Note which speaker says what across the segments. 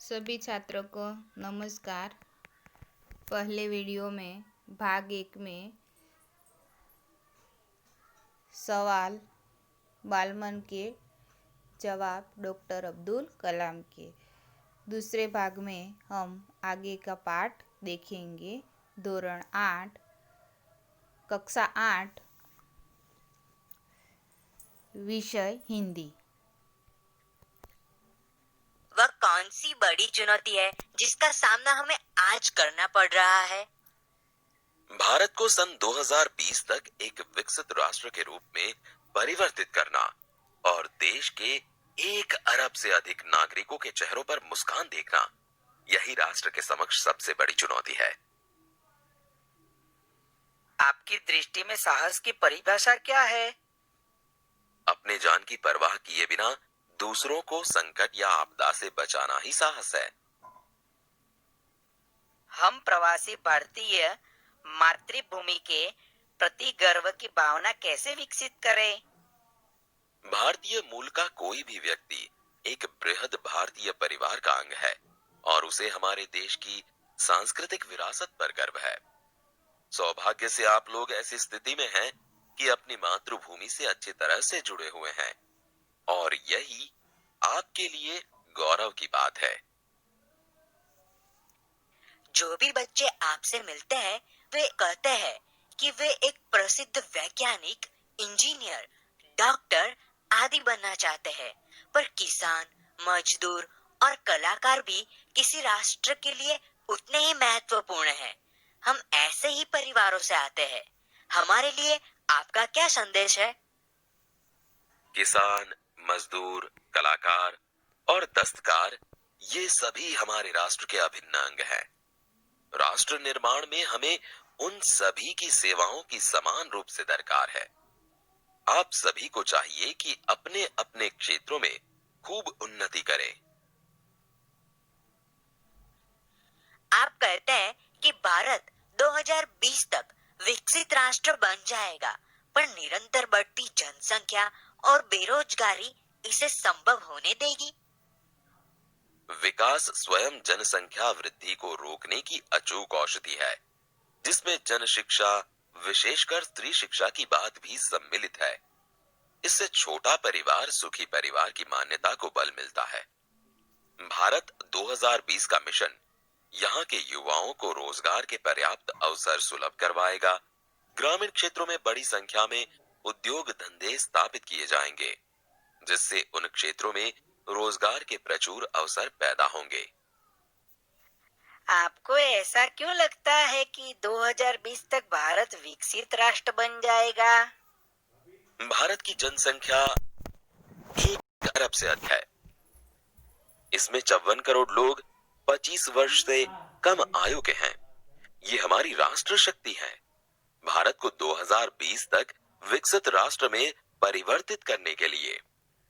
Speaker 1: सभी छात्रों को नमस्कार। पहले वीडियो में भाग 1 में सवाल बालमन के जवाब डॉक्टर अब्दुल कलाम के। दूसरे भाग में हम आगे का पाठ देखेंगे। धोरण 8 कक्षा 8 विषय हिंदी।
Speaker 2: वह कौन सी बड़ी चुनौती है जिसका सामना हमें आज करना पड़ रहा है?
Speaker 3: भारत को सन 2020 तक एक विकसित राष्ट्र के रूप में परिवर्तित करना और देश के 1 अरब से अधिक नागरिकों के चेहरों पर मुस्कान देखना, यही राष्ट्र के समक्ष सबसे बड़ी चुनौती है।
Speaker 2: आपकी दृष्टि में साहस की परिभाषा क्या है?
Speaker 3: अपने जान की परवाह किए बिना दूसरों को संकट या आपदा से बचाना ही साहस है।
Speaker 2: हम प्रवासी भारतीय मातृभूमि के प्रति गर्व की भावना कैसे विकसित करें?
Speaker 3: भारतीय मूल का कोई भी व्यक्ति एक बृहद भारतीय परिवार का अंग है और उसे हमारे देश की सांस्कृतिक विरासत पर गर्व है। सौभाग्य से आप लोग ऐसी स्थिति में हैं कि अपनी मातृभूमि से अच्छी तरह से जुड़े हुए हैं और यही आपके लिए गौरव की बात है।
Speaker 2: जो भी बच्चे आपसे मिलते हैं वे कहते हैं कि वे एक प्रसिद्ध वैज्ञानिक, इंजीनियर, डॉक्टर आदि बनना चाहते हैं, पर किसान, मजदूर और कलाकार भी किसी राष्ट्र के लिए उतने ही महत्वपूर्ण हैं। हम ऐसे ही परिवारों से आते हैं। हमारे लिए आपका क्या संदेश है?
Speaker 3: किसान, मजदूर, कलाकार और दस्तकार, ये सभी हमारे राष्ट्र के अभिन्न अंग हैं। राष्ट्र निर्माण में हमें उन सभी की सेवाओं की समान रूप से दरकार है। आप सभी को चाहिए कि अपने अपने क्षेत्रों में खूब उन्नति करें।
Speaker 2: आप कहते हैं कि भारत 2020 तक विकसित राष्ट्र बन जाएगा, पर निरंतर बढ़ती जनसंख्या और बेरोजगारी इसे संभव होने देगी?
Speaker 3: विकास स्वयं जनसंख्या वृद्धि को रोकने की अचूक औषधि है, जिसमें जन शिक्षा, विशेषकर स्त्री शिक्षा की बात भी सम्मिलित है। इससे छोटा परिवार सुखी परिवार की मान्यता को बल मिलता है। भारत 2020 का मिशन यहाँ के युवाओं को रोजगार के पर्याप्त अवसर सुलभ करवाएगा। ग्रामीण क्षेत्रों में बड़ी संख्या में उद्योग धंधे स्थापित किए जाएंगे, जिससे उन क्षेत्रों में रोजगार के प्रचुर अवसर पैदा होंगे।
Speaker 2: आपको ऐसा क्यों लगता है कि 2020 तक भारत विकसित राष्ट्र बन जाएगा?
Speaker 3: भारत की जनसंख्या 1 अरब से अधिक है। इसमें 54 करोड़ लोग 25 वर्ष से कम आयु के हैं। ये हमारी राष्ट्र शक्ति है। भारत को 2020 तक विकसित राष्ट्र में परिवर्तित करने के लिए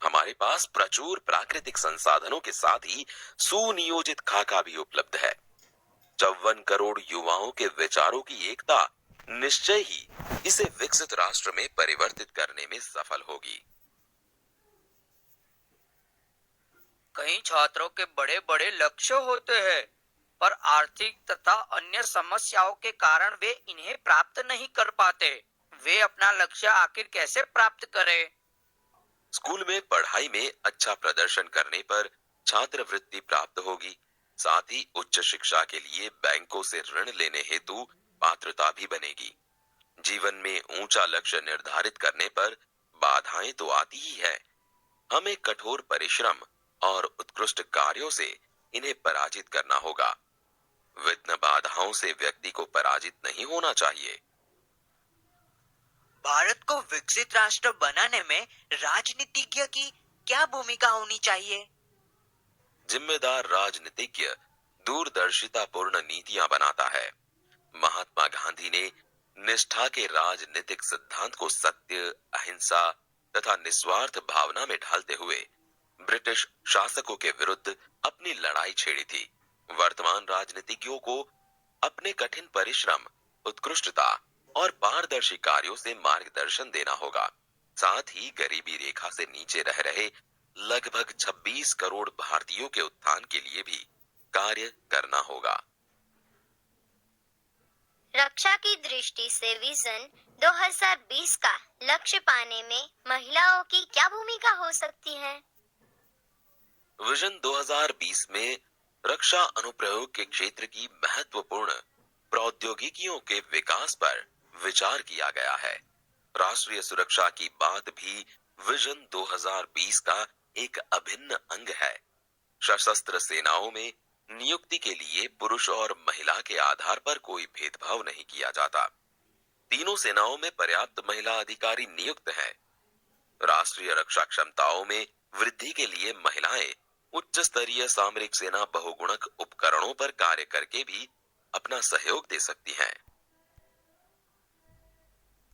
Speaker 3: हमारे पास प्रचुर प्राकृतिक संसाधनों के साथ ही सुनियोजित खाका भी उपलब्ध है। 54 करोड़ युवाओं के विचारों की एकता निश्चय ही इसे विकसित राष्ट्र में परिवर्तित करने में सफल होगी।
Speaker 2: कई छात्रों के बड़े बड़े लक्ष्य होते हैं, पर आर्थिक तथा अन्य समस्याओं के कारण वे इन्हें प्राप्त नहीं कर पाते। वे अपना लक्ष्य आखिर कैसे प्राप्त करें?
Speaker 3: स्कूल में पढ़ाई में अच्छा प्रदर्शन करने पर छात्रवृत्ति प्राप्त होगी। साथ ही उच्च शिक्षा के लिए बैंकों से ऋण लेने हेतु पात्रता भी बनेगी। जीवन में ऊंचा लक्ष्य निर्धारित करने पर बाधाएं तो आती ही है। हमें कठोर परिश्रम और उत्कृष्ट कार्यों से इन्हें पराजित करना होगा। विघ्न बाधाओं से व्यक्ति को पराजित नहीं होना चाहिए।
Speaker 2: भारत को विकसित राष्ट्र बनाने में राजनीतिज्ञ की क्या भूमिका होनी चाहिए?
Speaker 3: जिम्मेदार राजनीतिज्ञ दूरदर्शितापूर्ण नीतियां बनाता है। महात्मा गांधी ने निष्ठा के राजनीतिक सिद्धांत को सत्य, अहिंसा तथा निस्वार्थ भावना में ढालते हुए ब्रिटिश शासकों के विरुद्ध अपनी लड़ाई छेड़ी थी। वर्तमान राजनीतिज्ञों को अपने कठिन परिश्रम, उत्कृष्टता और पारदर्शी कार्यों से मार्गदर्शन देना होगा। साथ ही गरीबी रेखा से नीचे रह रहे लगभग 26 करोड़ भारतीयों के उत्थान के लिए भी कार्य करना होगा।
Speaker 4: रक्षा की दृष्टि से विजन 2020 का लक्ष्य पाने में महिलाओं की क्या भूमिका हो सकती है?
Speaker 3: विजन 2020 में रक्षा अनुप्रयोग के क्षेत्र की महत्वपूर्ण प्रौद्योगिकियों के विकास पर विचार किया गया है। राष्ट्रीय सुरक्षा की बात भी विजन 2020 का एक अभिन्न अंग है। सशस्त्र सेनाओं में नियुक्ति के लिए पुरुष और महिला के आधार पर कोई भेदभाव नहीं किया जाता। तीनों सेनाओं में पर्याप्त महिला अधिकारी नियुक्त हैं। राष्ट्रीय रक्षा क्षमताओं में वृद्धि के लिए महिलाएं उच्च स्तरीय सामरिक सेना बहुगुणक उपकरणों पर कार्य करके भी अपना सहयोग दे सकती हैं।